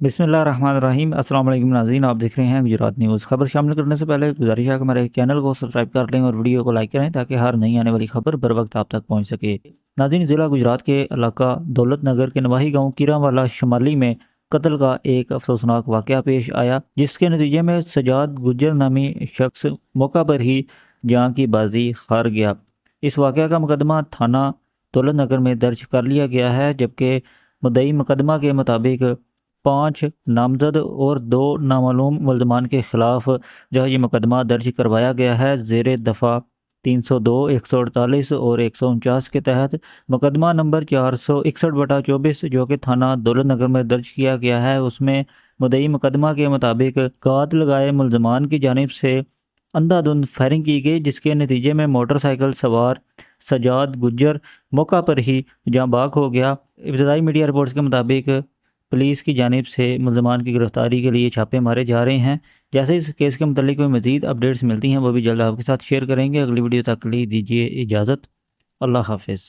बिस्मिल्लाहिर्रहमानिर्रहीम। अस्सलाम वालेकुम नाज़रीन, आप देख रहे हैं गुजरात न्यूज़। खबर शामिल करने से पहले गुजारिश है कि हमारे चैनल को सब्सक्राइब कर लें और वीडियो को लाइक करें ताकि हर नई आने वाली खबर बर वक्त आप तक पहुंच सके। नाज़रीन, ज़िला गुजरात के इलाका दौलत नगर के नवाही गांव कीरावाला शुमाली में कत्ल का एक अफसोसनाक वाक़या पेश आया, जिसके नतीजे में सजाद गुज्जर नामी शख्स मौका पर ही जान की बाजी हार गया। इस वाक़या का मुकदमा थाना दौलत नगर में दर्ज कर लिया गया है, जबकि मुद्दई मुकदमा के मुताबिक 5 नामजद और 2 नामालूम मुल्ज़मान के ख़िलाफ़ जो है ये मुकदमा दर्ज करवाया गया है। ज़ेर दफ़ा 302, 148 और 149 के तहत मुकदमा नंबर 461/24 जो कि थाना दौलत नगर में दर्ज किया गया है, उसमें मुद्दई मुकदमा के मुताबिक घात लगाए मुल्ज़मान की जानिब से अंधाधुंध फायरिंग की गई, जिसके नतीजे में मोटरसाइकिल सवार सजाद गुज्जर मौका पर ही जाँ बाग हो गया। इब्तदाई मीडिया रिपोर्ट्स के मुताबिक पुलिस की जानिब से मुल्ज़मान की गिरफ़्तारी के लिए छापे मारे जा रहे हैं। जैसे इस केस के मतलब कोई मज़ीद अपडेट्स मिलती हैं वो भी जल्द आपके साथ शेयर करेंगे। अगली वीडियो तक के लिए दीजिए इजाज़त। अल्लाह हाफ़िज़।